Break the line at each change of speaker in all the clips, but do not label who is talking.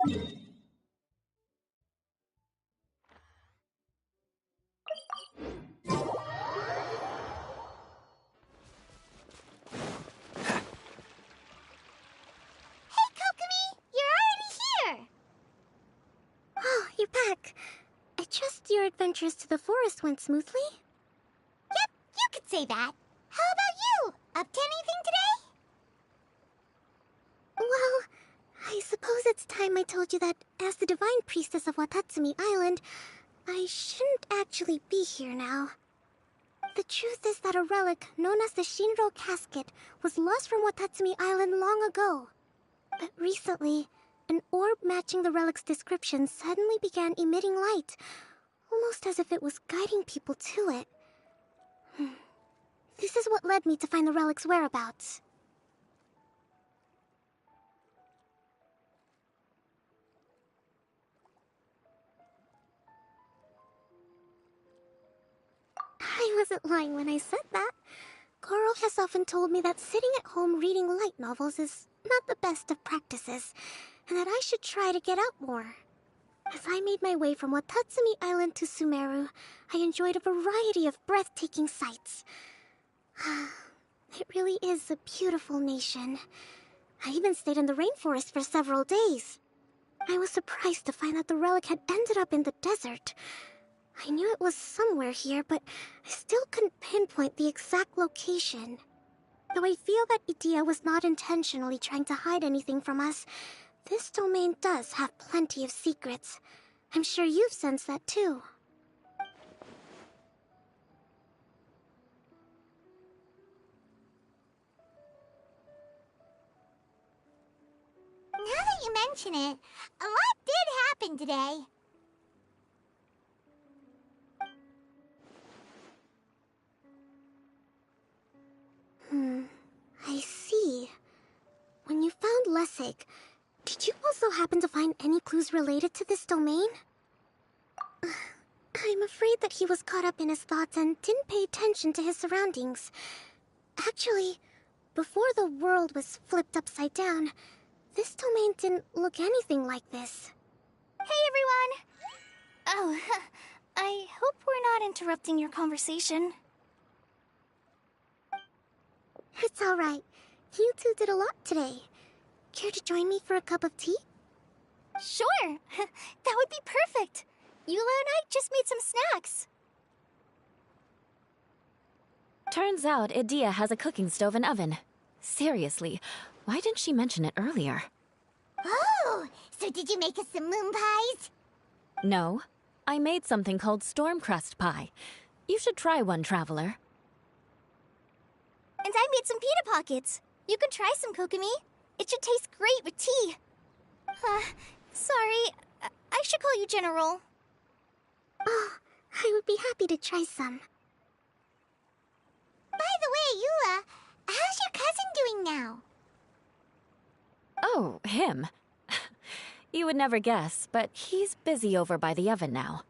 Hey, Kokomi! You're already here!
Oh, you're back. I trust your adventures to the forest went smoothly?
Yep, you could say that. How about you? Up to anything today?
Well, I suppose it's time I told you that as the Divine Priestess of Watatsumi Island, I shouldn't actually be here now. The truth is that a relic known as the Shinro Casket was lost from Watatsumi Island long ago. But recently, an orb matching the relic's description suddenly began emitting light, almost as if it was guiding people to it. This is what led me to find the relic's whereabouts. I wasn't lying when I said that. Goro has often told me that sitting at home reading light novels is not the best of practices, and that I should try to get out more. As I made my way from Watatsumi Island to Sumeru, I enjoyed a variety of breathtaking sights. It really is a beautiful nation. I even stayed in the rainforest for several days. I was surprised to find that the relic had ended up in the desert. I knew it was somewhere here, but I still couldn't pinpoint the exact location. Though I feel that Idia was not intentionally trying to hide anything from us, this domain does have plenty of secrets. I'm sure you've sensed that too.
Now that you mention it, a lot did happen today.
I see. When you found Lessig, did you also happen to find any clues related to this domain? I'm afraid that he was caught up in his thoughts and didn't pay attention to his surroundings. Actually, before the world was flipped upside down, this domain didn't look anything like this.
Hey, everyone! Oh, I hope we're not interrupting your conversation.
It's alright. You two did a lot today. Care to join me for a cup of tea?
Sure! That would be perfect! Eula and I just made some snacks.
Turns out Idia has a cooking stove and oven. Seriously, why didn't she mention it earlier?
Oh, so did you make us some moon pies?
No, I made something called storm crust pie. You should try one, Traveler.
And I made some pita pockets. You can try some, Kokomi. It should taste great with tea. Sorry, I should call you General.
Oh, I would be happy to try some.
By the way, Eula, how's your cousin doing now?
Oh, him. You would never guess, but he's busy over by the oven now.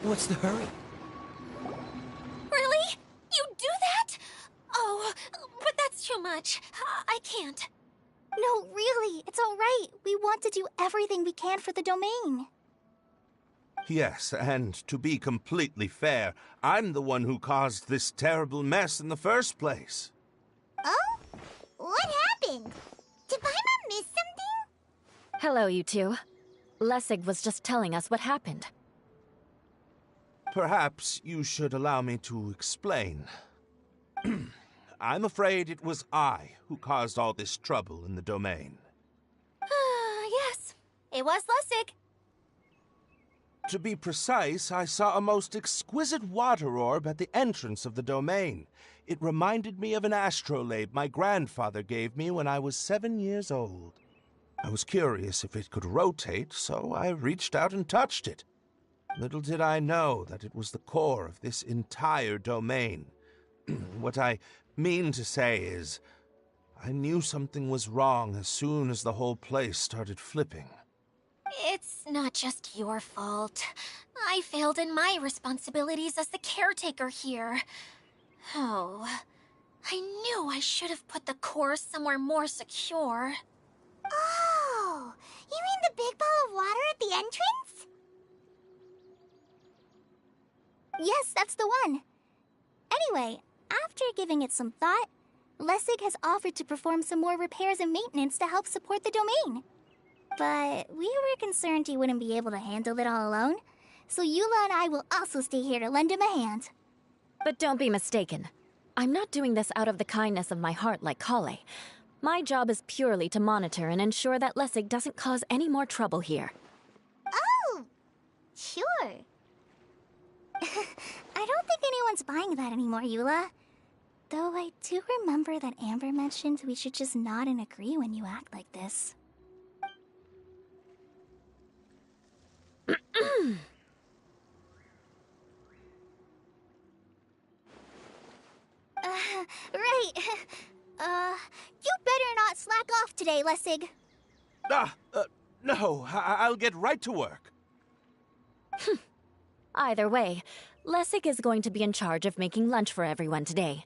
What's the hurry?
Really? You do that? Oh, but that's too much. I can't. No, really, it's all right. We want to do everything we can for the domain.
Yes, and to be completely fair, I'm the one who caused this terrible mess in the first place.
Oh? What happened? Did Paimon miss something?
Hello, you two. Lessig was just telling us what happened.
Perhaps you should allow me to explain. I'm afraid it was I who caused all this trouble in the domain.
Yes, it was Lessig.
To be precise, I saw a most exquisite water orb at the entrance of the domain. It reminded me of an astrolabe my grandfather gave me when I was 7 years old. I was curious if it could rotate, so I reached out and touched it. Little did I know that it was the core of this entire domain. What I mean to say is, I knew something was wrong as soon as the whole place started flipping.
It's not just your fault. I failed in my responsibilities as the caretaker here. Oh, I knew I should have put the core somewhere more secure.
Oh, you mean the big ball of water at the entrance?
Yes, that's the one. Anyway, after giving it some thought, Lessig has offered to perform some more repairs and maintenance to help support the domain. But we were concerned he wouldn't be able to handle it all alone, so Eula and I will also stay here to lend him a hand.
But don't be mistaken. I'm not doing this out of the kindness of my heart like Kale. My job is purely to monitor and ensure that Lessig doesn't cause any more trouble here.
Oh, sure.
I don't think anyone's buying that anymore, Eula. Though I do remember that Amber mentioned we should just nod and agree when you act like this. Right. You better not slack off today, Lessig.
No, I'll get right to work.
Either way, Lessig is going to be in charge of making lunch for everyone today.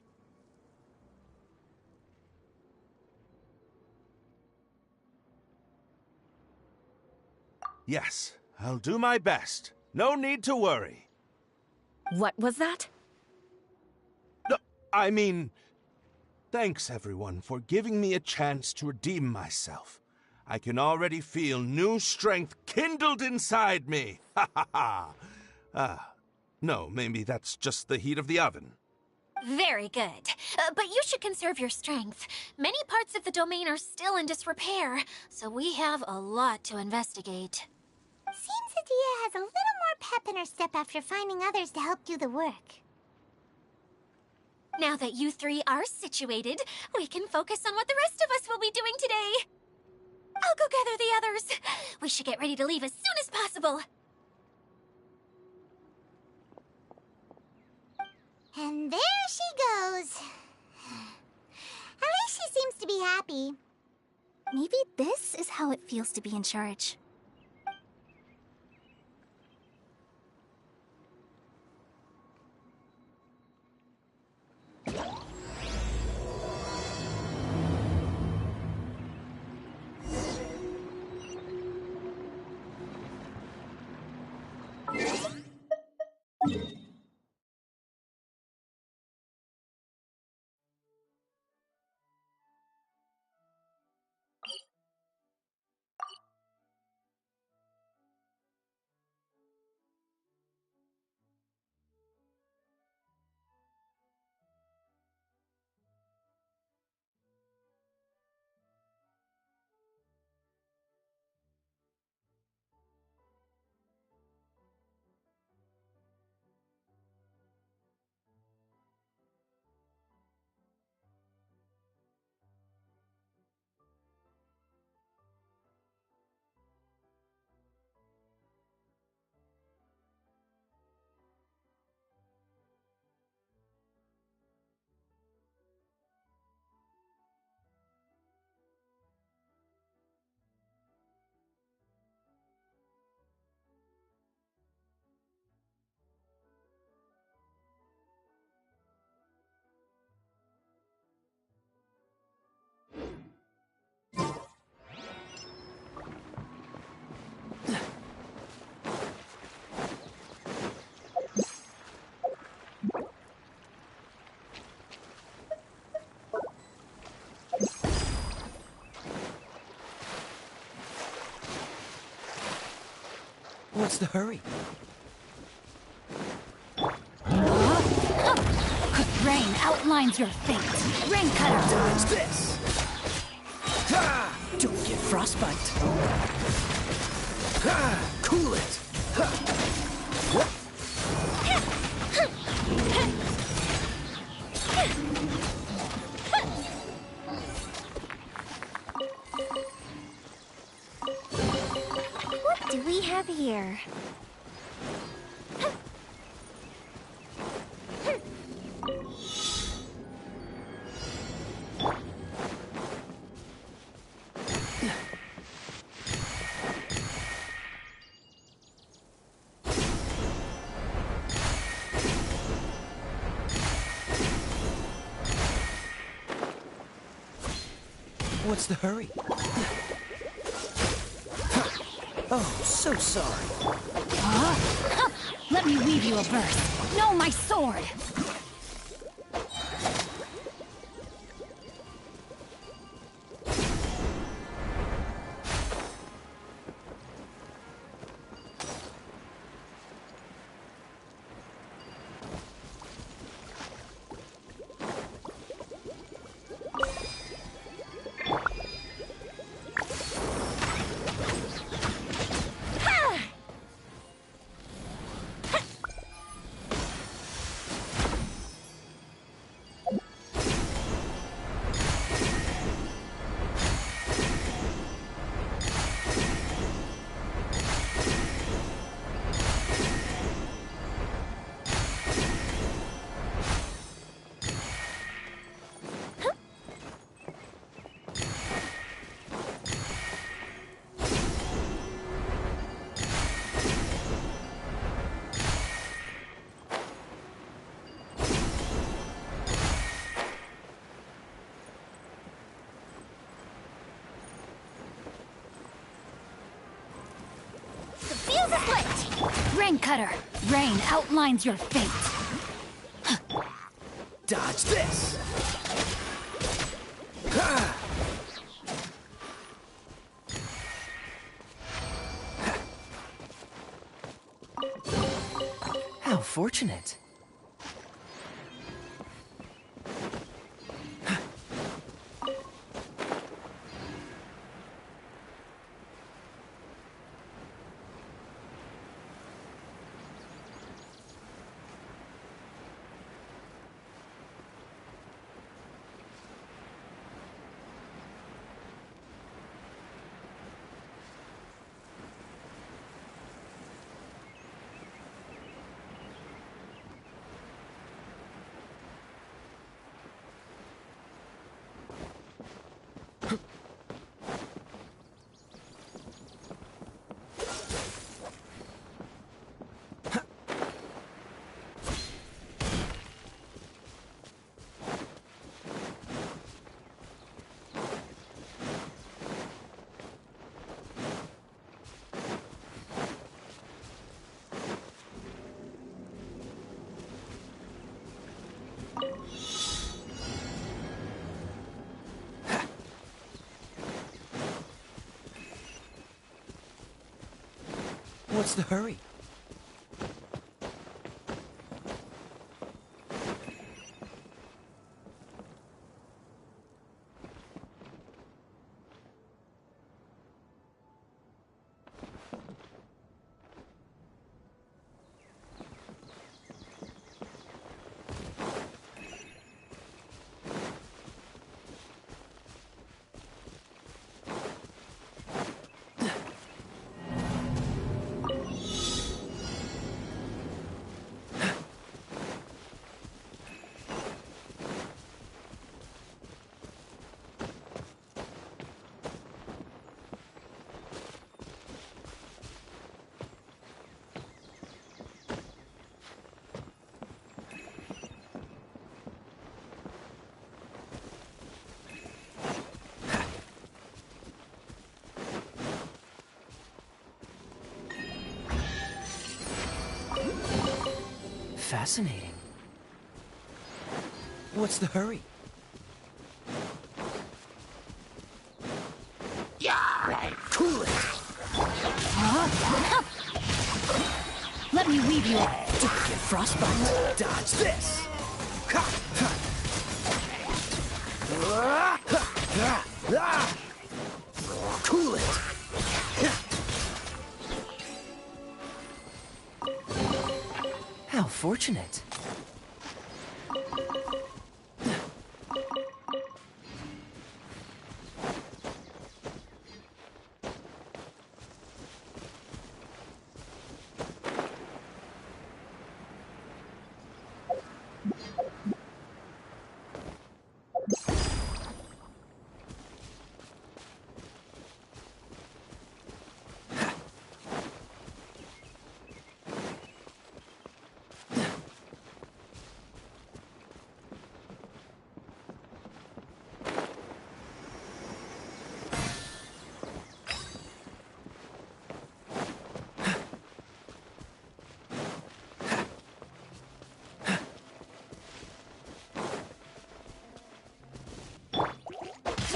Yes, I'll do my best. No need to worry.
What was that?
No, I mean, thanks everyone for giving me a chance to redeem myself. I can already feel new strength kindled inside me. Ha ha ha. No, maybe that's just the heat of the oven.
Very good. But you should conserve your strength. Many parts of the domain are still in disrepair, so we have a lot to investigate.
Seems Adia has a little more pep in her step after finding others to help do the work.
Now that you three are situated, we can focus on what the rest of us will be doing today. I'll go gather the others. We should get ready to leave as soon as possible.
And there she goes. At least she seems to be happy.
Maybe this is how it feels to be in charge.
What's the hurry?
Rain outlines your fate. Rain cutter.
Dodge this! Ha! Don't get frostbite. Ha! Cool it! Ha! What?
What do we have here?
What's the hurry? Oh, so sorry.
Let me weave you a verse. No, my sword!
Fuse is lit!
Rain cutter. Rain outlines your fate.
Dodge this! Ha! How fortunate. What's the hurry? Fascinating. What's the hurry? Yeah, cool it.
Let me weave you a...
Don't get frostbite. Dodge this. Ha, ha. Cool it. How fortunate.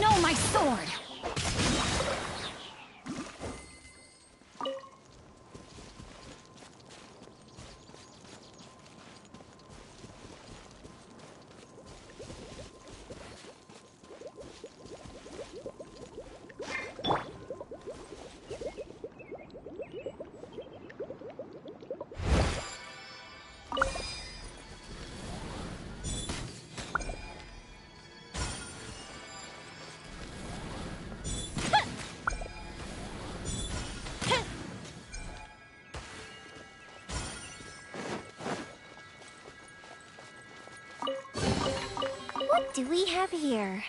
No, my sword!
What do we have here?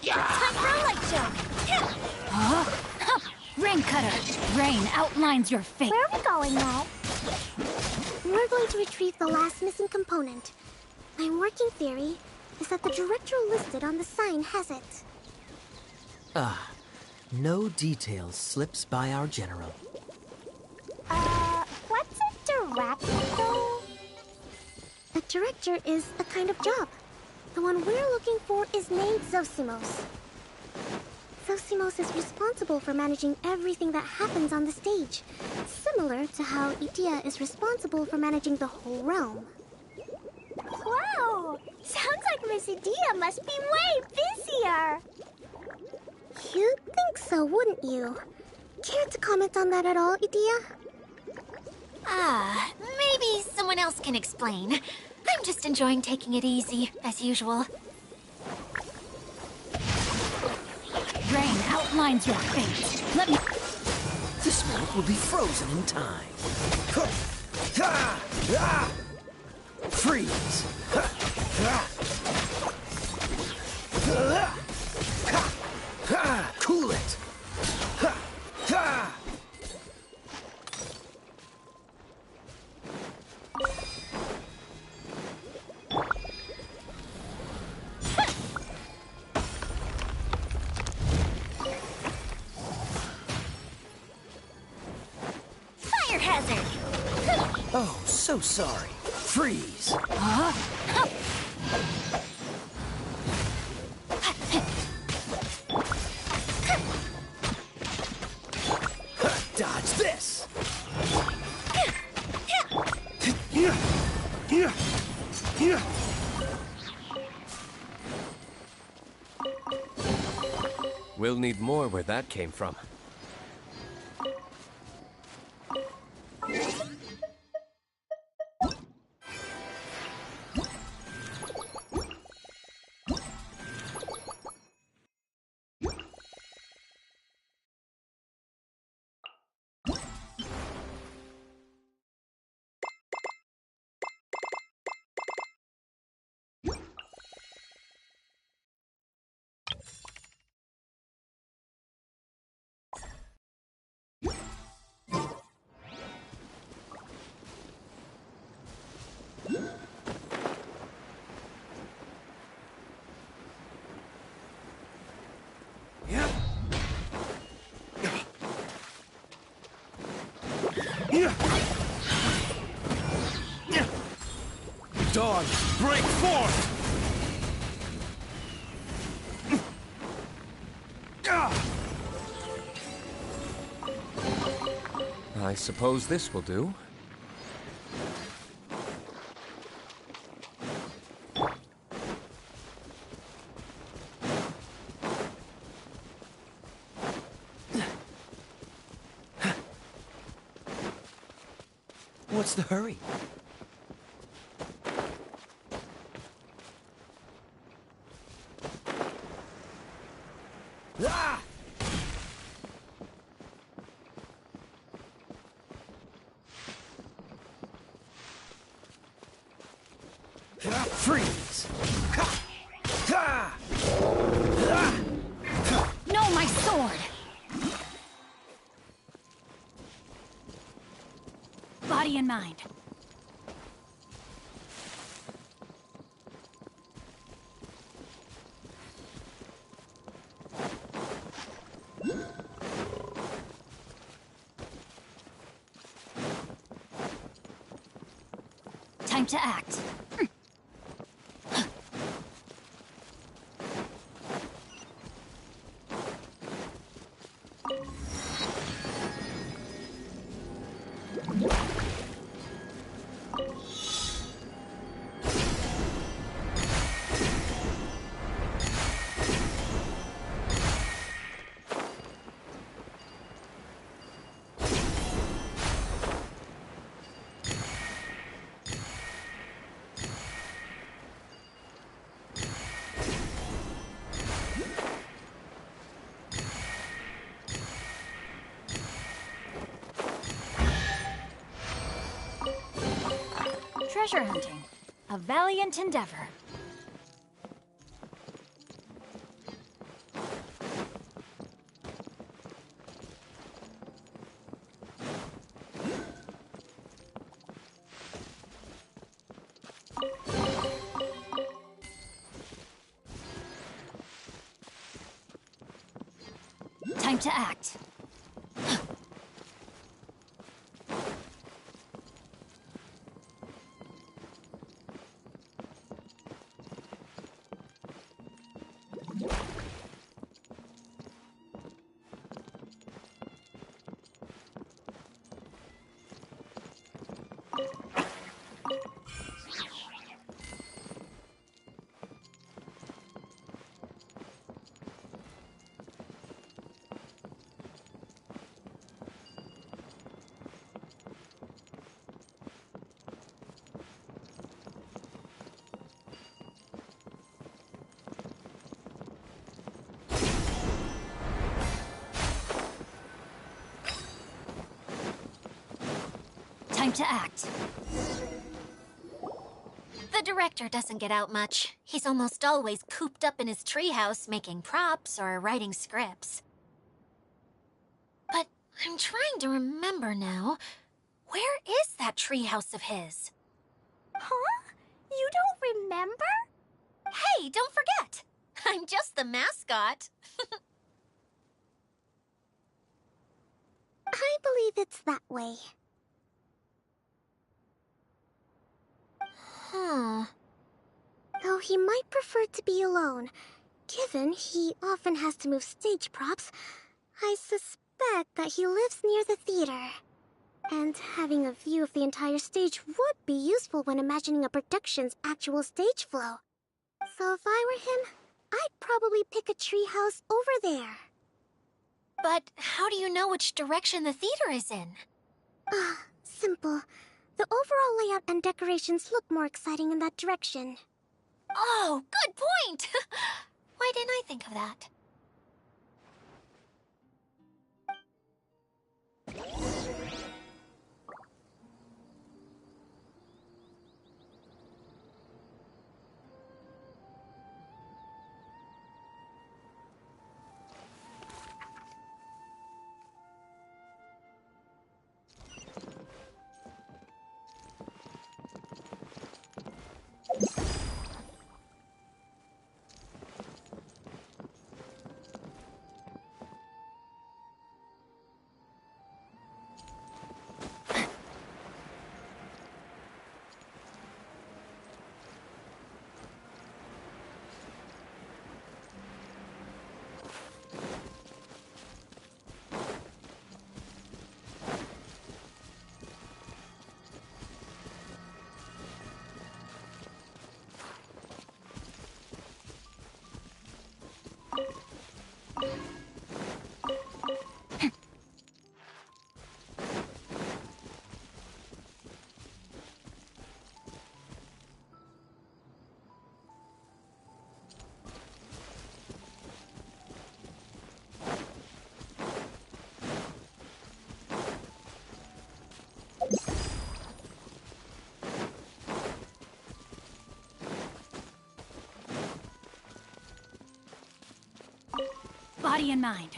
Time for a light show!
Rain cutter! Rain outlines your fate!
Where are we going now?
We're going to retrieve the last missing component. My working theory is that the director listed on the sign has it.
No details slips by our general.
What's a director?
A director is a kind of job. The one we're looking for is named Zosimos. Zosimos is responsible for managing everything that happens on the stage, similar to how Idea is responsible for managing the whole realm.
Wow! Sounds like Miss Idea must be way busier!
You'd think so, wouldn't you? Care to comment on that at all, Idea?
Maybe someone else can explain. I'm just enjoying taking it easy, as usual.
Rain outlines your fate! Let me...
This world will be frozen in time. Freeze! Cool it!
Fire hazard!
Oh, so sorry. Freeze! Dodge this!
We'll need more where that came from.
Dawn, break forth!
I suppose this will do.
What's the hurry? Ah! Freeze!
No, my sword! Body and mind. Time to act. Treasure hunting. A valiant endeavor. Time to act. Time to act.
The director doesn't get out much. He's almost always cooped up in his treehouse making props or writing scripts. But I'm trying to remember now. Where is that treehouse of his?
Huh? You don't remember?
Hey, don't forget! I'm just the mascot.
I believe it's that way.
Huh.
Though he might prefer to be alone, given he often has to move stage props, I suspect that he lives near the theater. And having a view of the entire stage would be useful when imagining a production's actual stage flow. So if I were him, I'd probably pick a treehouse over there.
But how do you know which direction the theater is in?
Simple. The overall layout and decorations look more exciting in that direction.
Oh, good point! Why didn't I think of that?
Body and mind.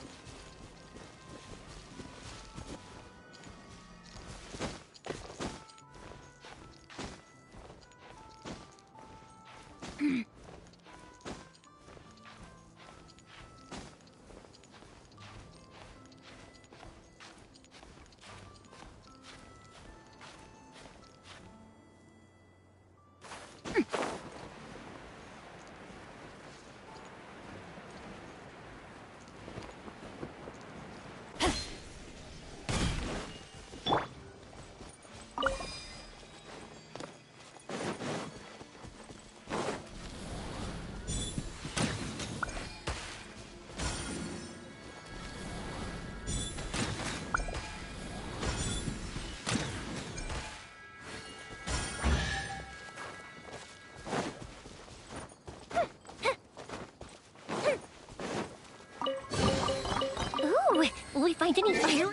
Ooh, will we find any fire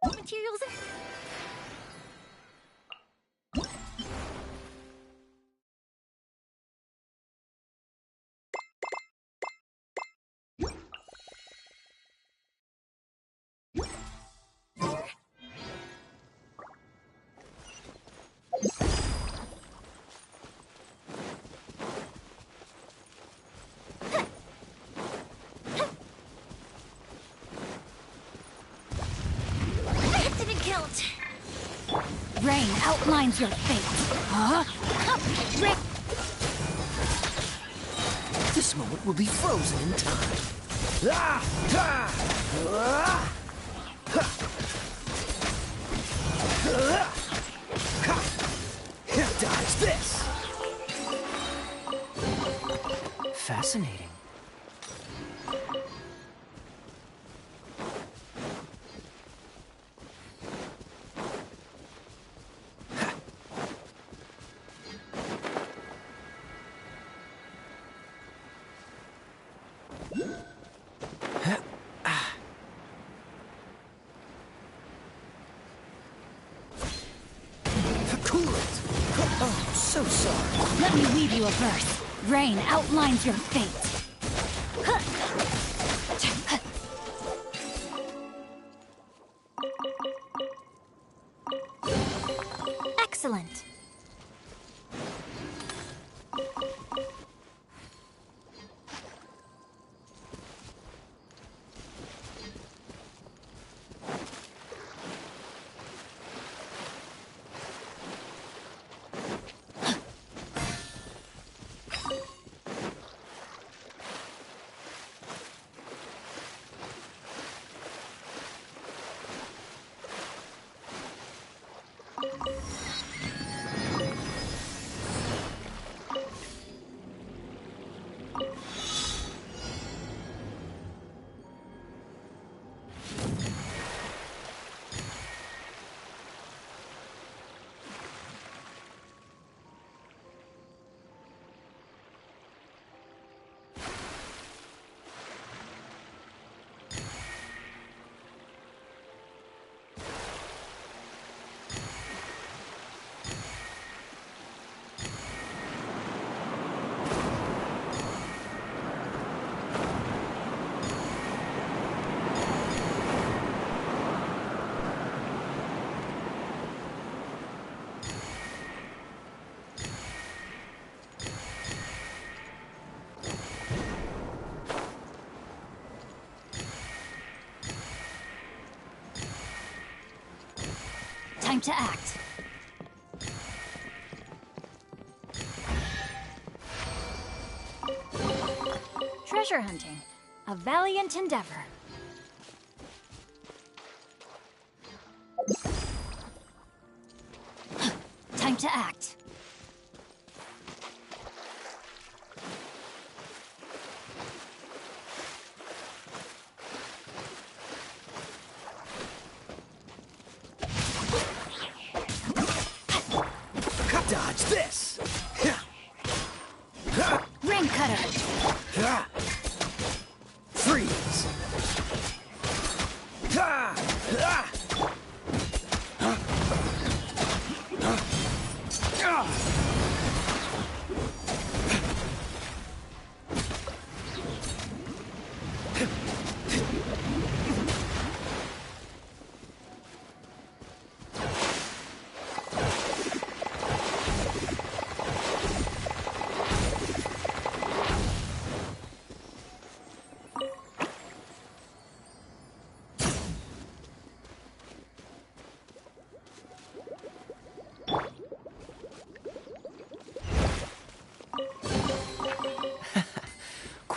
materials?
Rain outlines your fate. Huh? Rain.
This moment will be frozen in time. Ah! Ah! Ah! Here dies this! Fascinating. Oh, so sorry.
Let me weave you a verse. Rain outlines your fate. Excellent. Time to act. Treasure hunting. A valiant endeavor. Time to act.
Dodge this!
Ring cutter.
Freeze!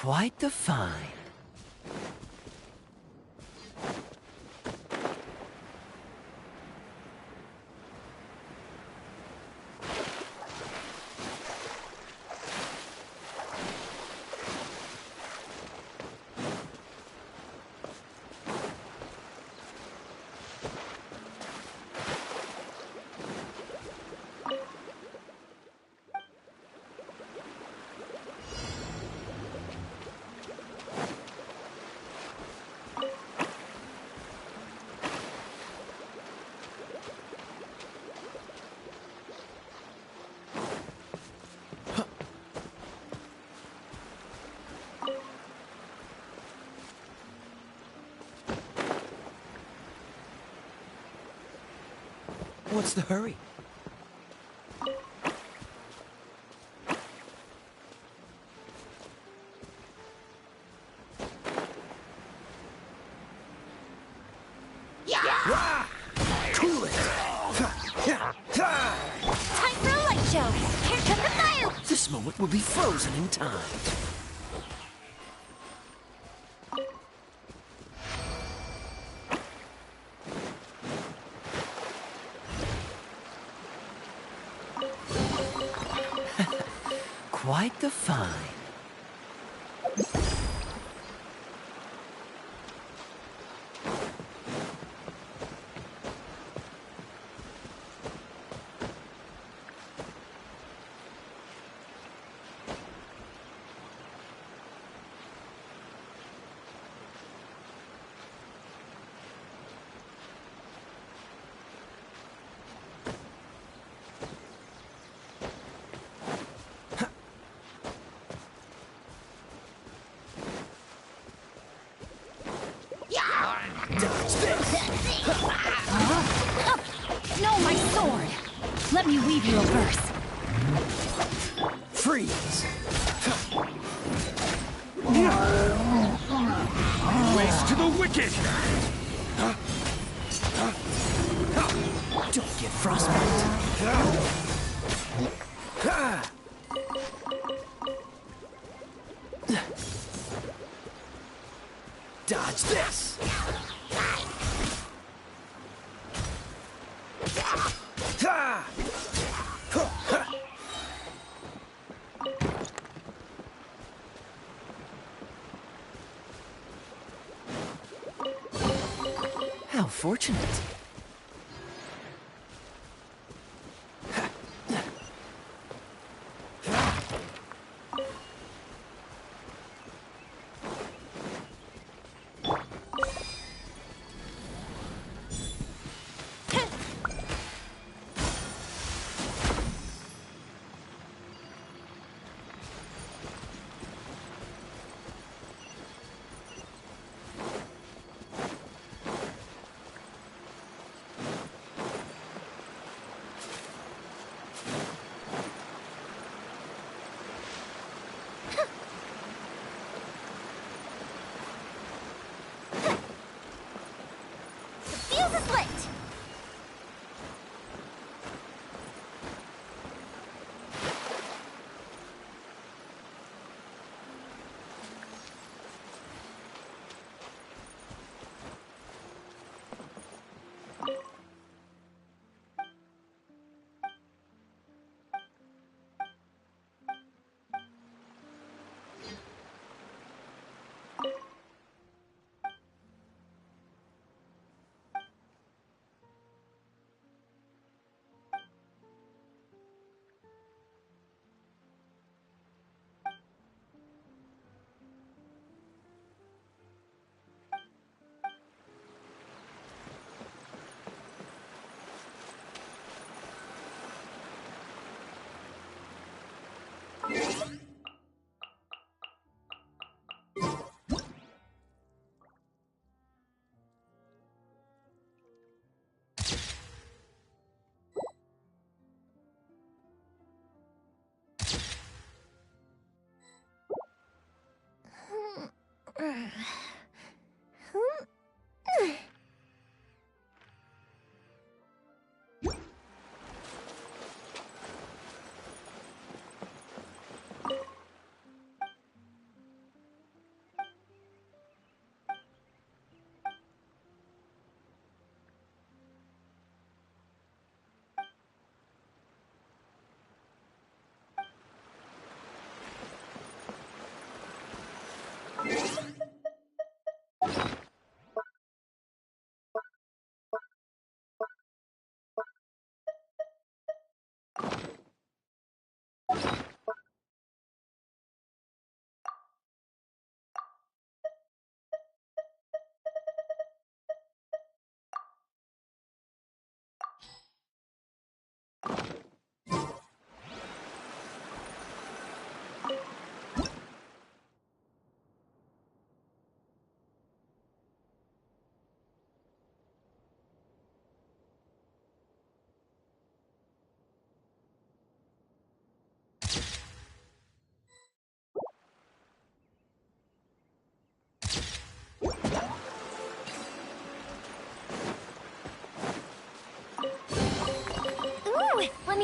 Quite the find. What's the hurry? Cool it!
Time for a light show! Here comes the fire!
This moment will be frozen in time. Quite the find.
No, my sword! Let me weave you a verse.
Freeze!
Waste to the wicked!
Don't get frostbite. Dodge this! How fortunate.
Fuse is lit!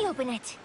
me open it.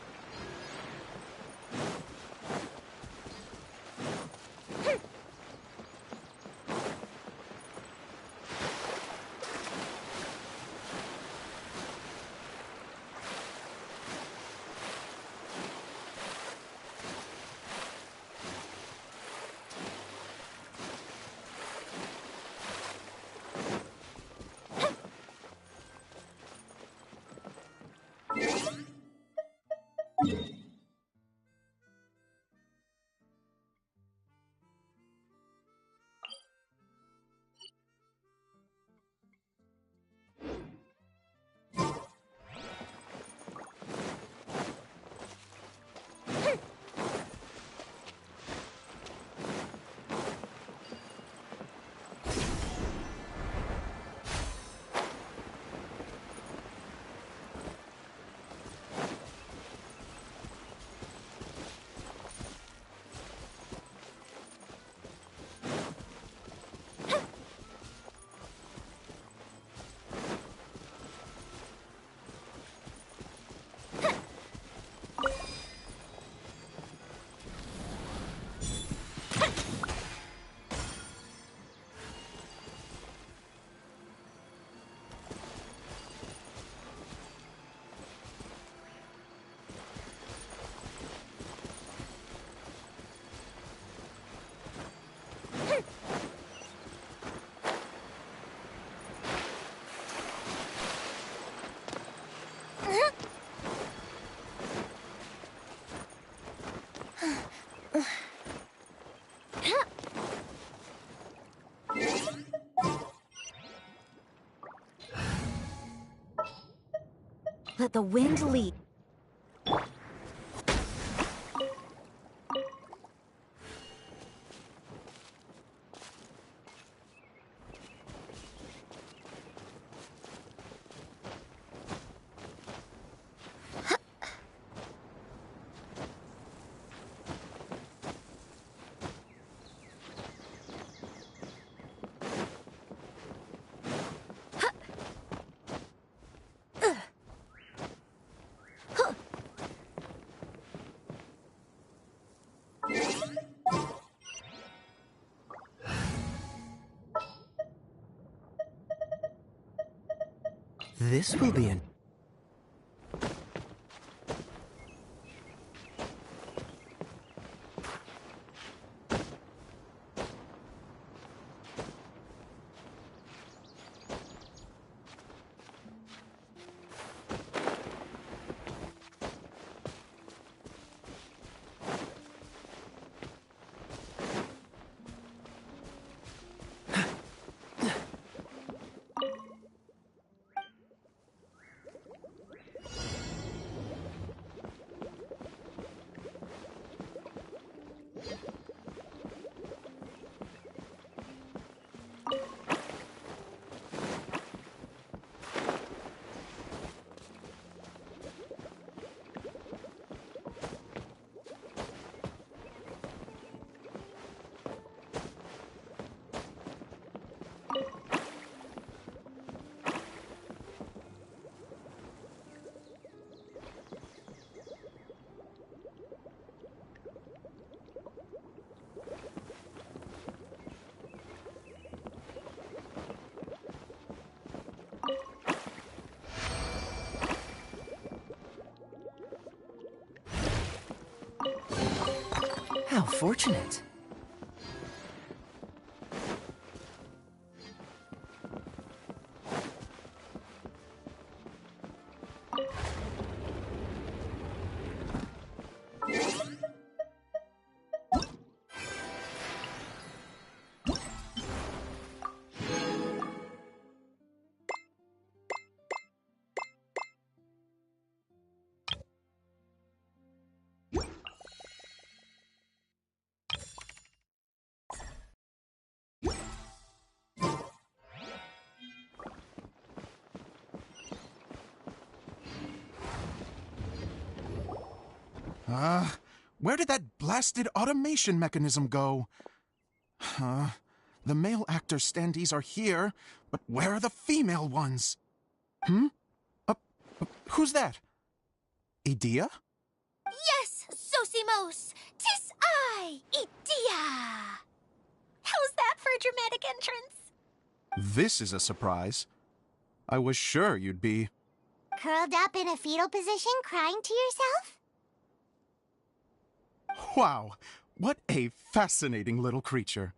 Let the wind lead.
This will be an... How fortunate.
Where did that blasted automation mechanism go? The male actor standees are here, but where are the female ones? Who's that? Idea?
Yes, Sosimos! 'Tis I, Idea! How's that for a dramatic entrance?
This is a surprise. I was sure you'd be...
Curled up in a fetal position, crying to yourself?
Wow, what a fascinating little creature.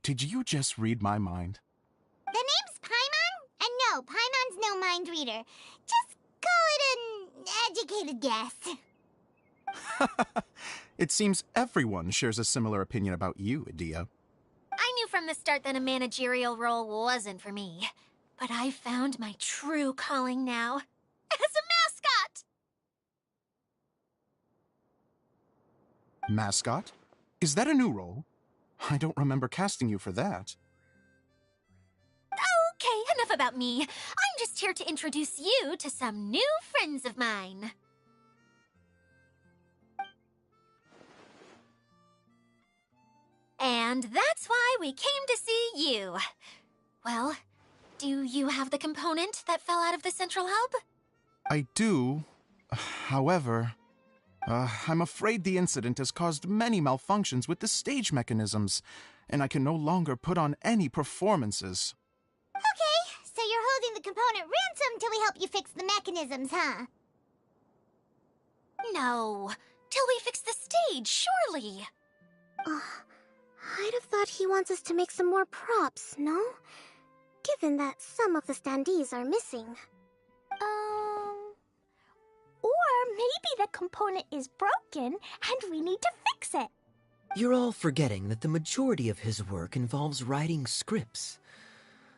Did you just read my mind?
The name's Paimon? And no, Paimon's no mind reader. Just call it an educated guess.
It seems everyone shares a similar opinion about you, Idea.
I knew from the start that a managerial role wasn't for me. But I found my true calling now. As a mascot!
Mascot? Is that a new role? I don't remember casting you for that.
Okay, enough about me. I'm just here to introduce you to some new friends of mine. And that's why we came to see you. Well, do you have the component that fell out of the central hub?
I do. However, I'm afraid the incident has caused many malfunctions with the stage mechanisms, and I can no longer put on any performances.
Okay, so you're holding the component ransom till we help you fix the mechanisms, huh?
No, till we fix the stage, surely.
I'd have thought he wants us to make some more props, no? Given that some of the standees are missing.
Or maybe the component is broken and we need to fix it.
You're all forgetting that the majority of his work involves writing scripts.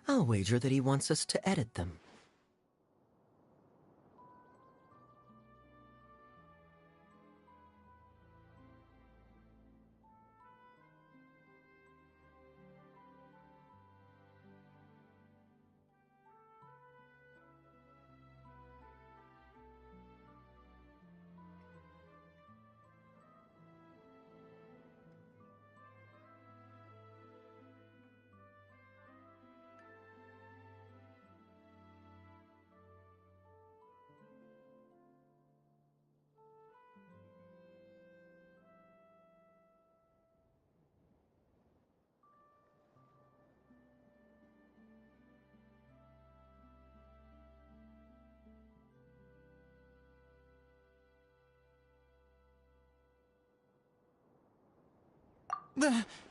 I'll wager that he wants us to edit them.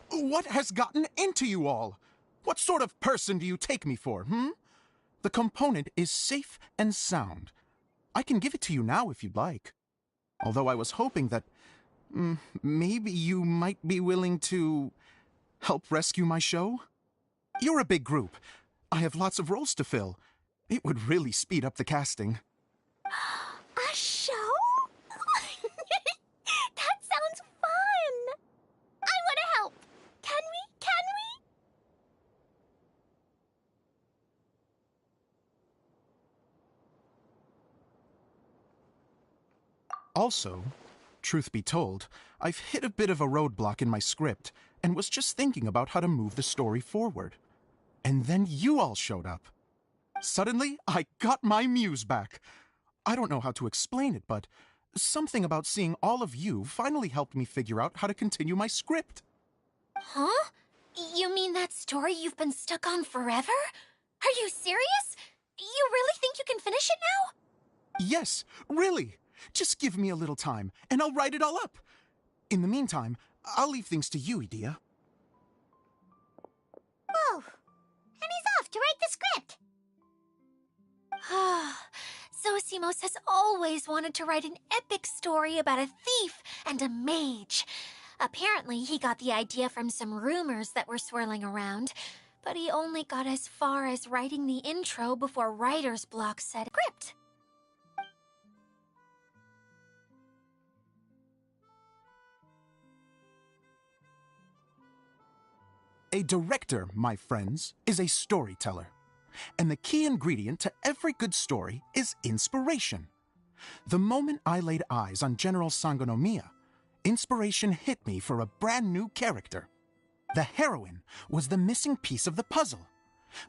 What has gotten into you all? What sort of person do you take me for, The component is safe and sound. I can give it to you now if you'd like. Although I was hoping that... maybe you might be willing to... help rescue my show? You're a big group. I have lots of roles to fill. It would really speed up the casting.
A show? That sounds fun! I want to help! Can we? Can we?
Also, truth be told, I've hit a bit of a roadblock in my script and was just thinking about how to move the story forward. And then you all showed up. Suddenly, I got my muse back. I don't know how to explain it, but something about seeing all of you finally helped me figure out how to continue my script.
Huh? You mean that story you've been stuck on forever? Are you serious? You really think you can finish it now?
Yes, really. Just give me a little time, and I'll write it all up. In the meantime, I'll leave things to you, Idea.
Whoa! And he's off to write the script!
Zosimos has always wanted to write an epic story about a thief and a mage. Apparently, he got the idea from some rumors that were swirling around, but he only got as far as writing the intro before writer's block set script.
A director, my friends, is a storyteller. And the key ingredient to every good story is inspiration. The moment I laid eyes on General Sangonomiya, inspiration hit me for a brand new character. The heroine was the missing piece of the puzzle.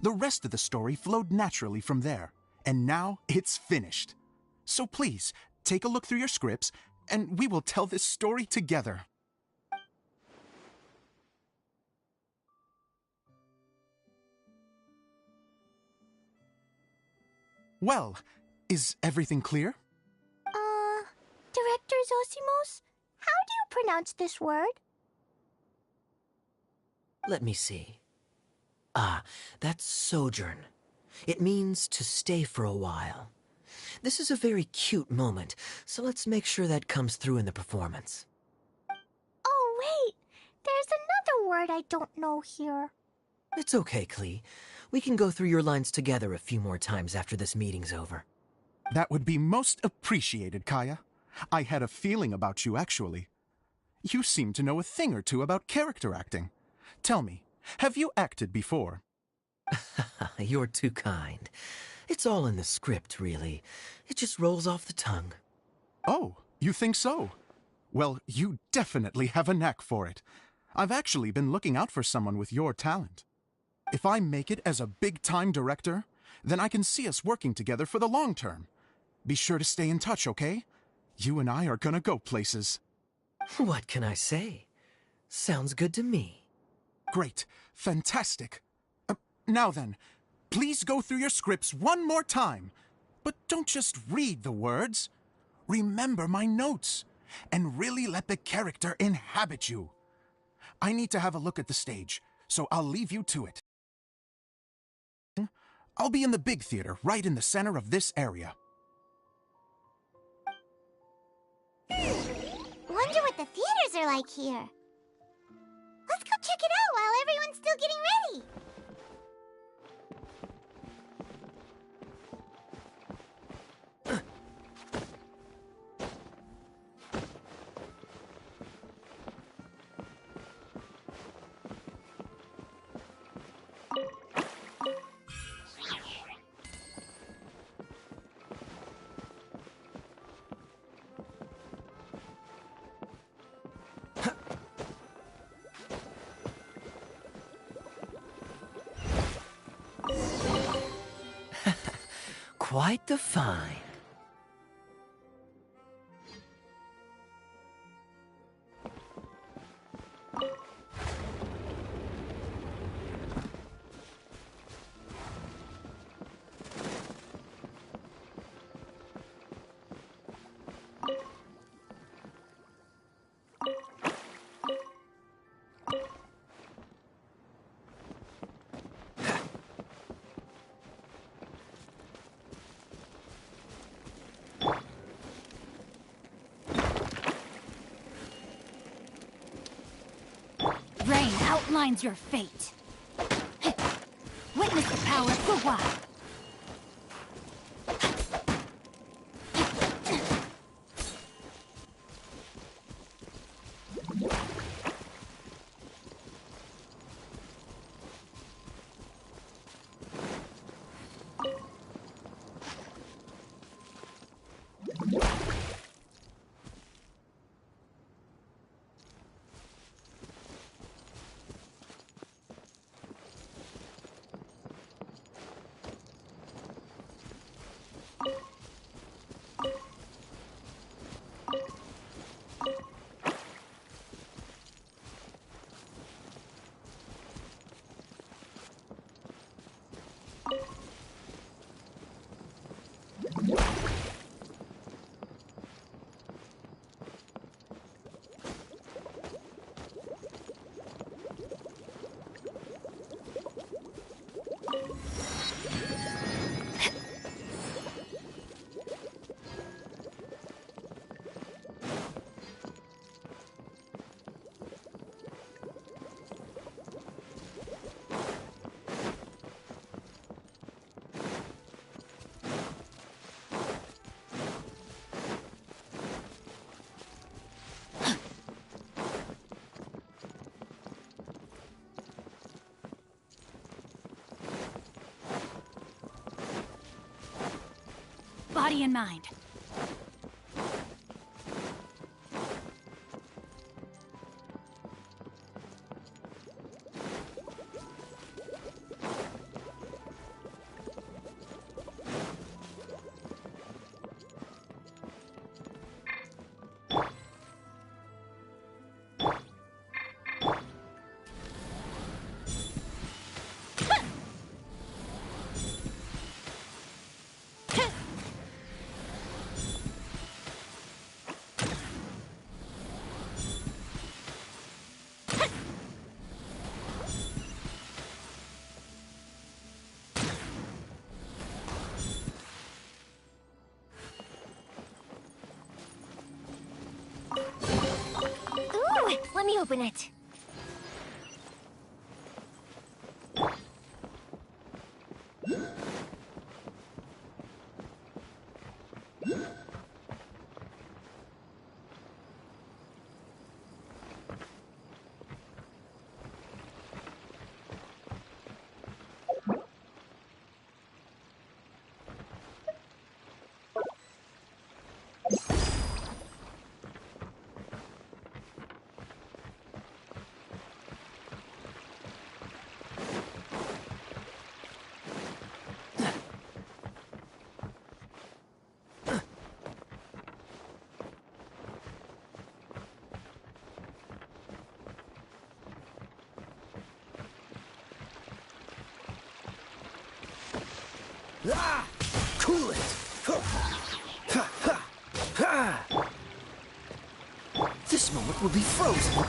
The rest of the story flowed naturally from there, and now it's finished. So please, take a look through your scripts, and we will tell this story together. Well, is everything clear?
Director Zosimos, how do you pronounce this word?
Let me see. Ah, that's sojourn. It means to stay for a while. This is a very cute moment, so let's make sure that comes through in the performance.
Oh, wait. There's another word I don't know here.
It's okay, Klee. We can go through your lines together a few more times after this meeting's over.
That would be most appreciated, Kaya. I had a feeling about you, actually. You seem to know a thing or two about character acting. Tell me, have you acted before?
You're too kind. It's all in the script, really. It just rolls off the tongue.
Oh, you think so? Well, you definitely have a knack for it. I've actually been looking out for someone with your talent. If I make it as a big-time director, then I can see us working together for the long term. Be sure to stay in touch, okay? You and I are gonna go places.
What can I say? Sounds good to me.
Great. Fantastic. Now then, please go through your scripts one more time. But don't just read the words. Remember my notes. And really let the character inhabit you. I need to have a look at the stage, so I'll leave you to it. I'll be in the big theater, right in the center of this area.
Wonder what the theaters are like here. Let's go check it out while everyone's still getting ready.
Quite the find.
Rain outlines your fate. Witness the power of Guwa. Body and mind.
open it.
Ah! Cool it! This moment will be frozen.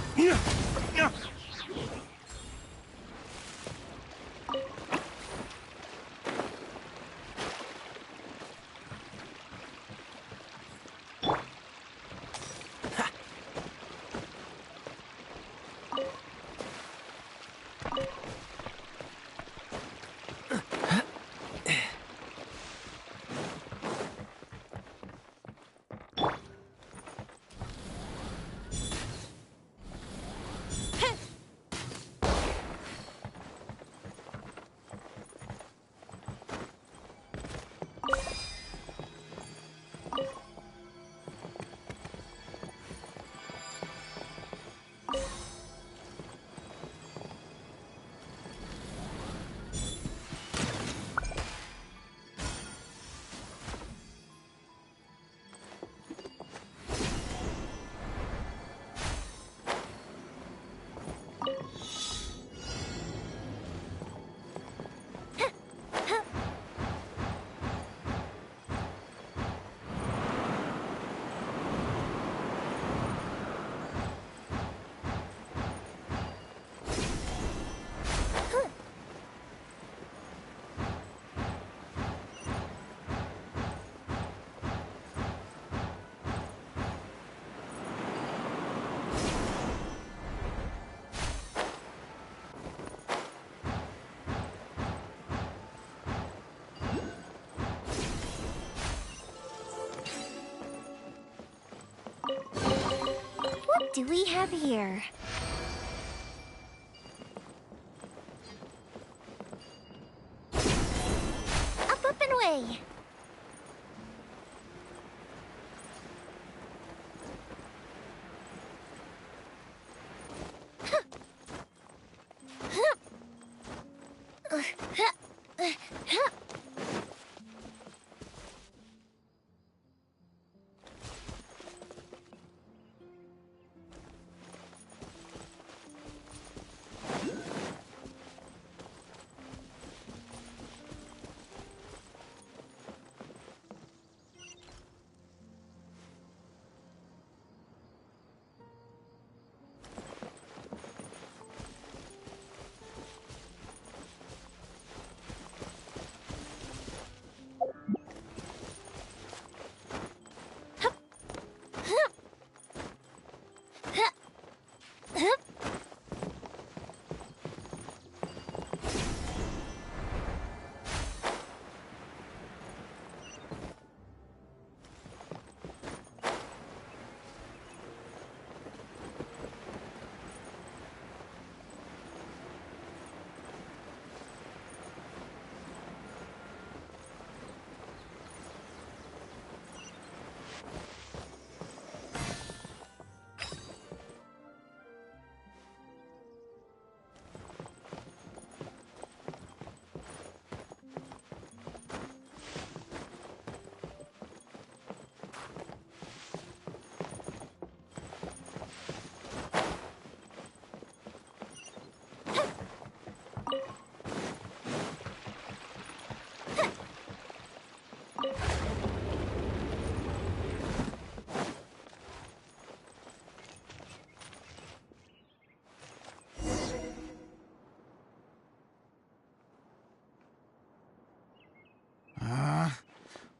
What do we have here? Up and away!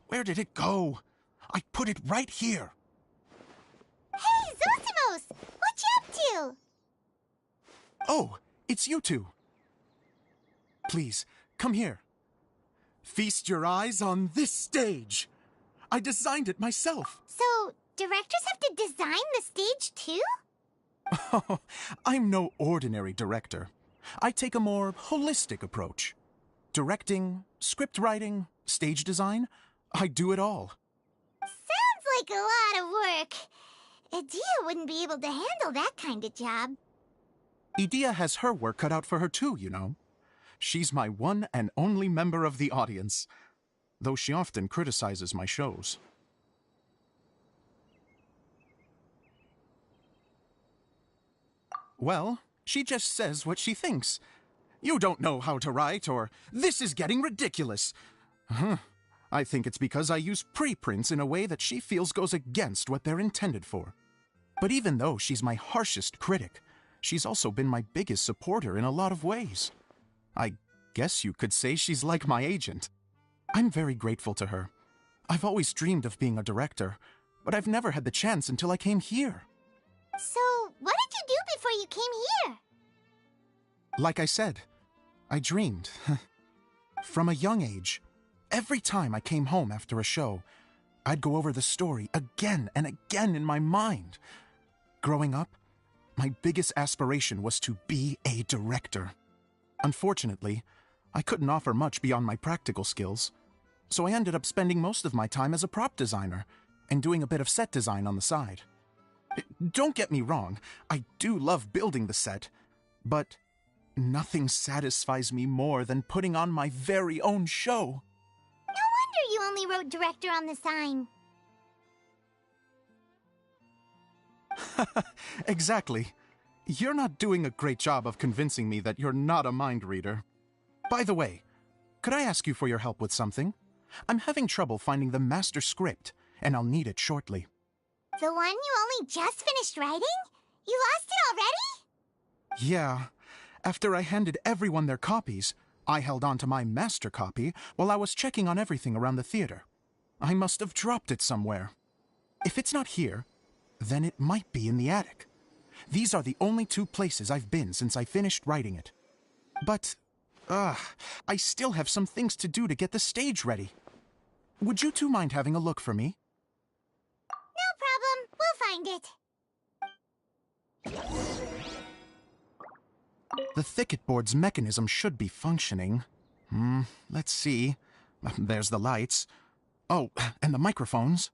Where did it go? I put it right here.
Hey, Zosimos! What you up to?
Oh, it's you two. Please, come here. Feast your eyes on this stage. I designed it myself.
So, directors have to design the stage too?
Oh, I'm no ordinary director. I take a more holistic approach. Directing, script writing, stage design, I do it all.
Sounds like a lot of work. Adia wouldn't be able to handle that kind of job.
Edea has her work cut out for her too, you know. She's my one and only member of the audience, though she often criticizes my shows. Well, she just says what she thinks. You don't know how to write, or this is getting ridiculous. I think it's because I use preprints in a way that she feels goes against what they're intended for. But even though she's my harshest critic, she's also been my biggest supporter in a lot of ways. I guess you could say she's like my agent. I'm very grateful to her. I've always dreamed of being a director, but I've never had the chance until I came here.
So, what did you do before you came here?
Like I said, I dreamed. From a young age, every time I came home after a show, I'd go over the story again and again in my mind. Growing up, my biggest aspiration was to be a director. Unfortunately, I couldn't offer much beyond my practical skills, so I ended up spending most of my time as a prop designer and doing a bit of set design on the side. Don't get me wrong, I do love building the set, but nothing satisfies me more than putting on my very own show.
No wonder you only wrote director on the sign.
Exactly. You're not doing a great job of convincing me that you're not a mind reader. By the way, could I ask you for your help with something? I'm having trouble finding the master script, and I'll need it shortly.
The one you only just finished writing? You lost it already?
Yeah. After I handed everyone their copies, I held on to my master copy while I was checking on everything around the theater. I must have dropped it somewhere. If it's not here, then it might be in the attic. These are the only two places I've been since I finished writing it. But, I still have some things to do to get the stage ready. Would you two mind having a look for me?
No problem. We'll find it.
The thicket board's mechanism should be functioning. Let's see. There's the lights. Oh, and the microphones.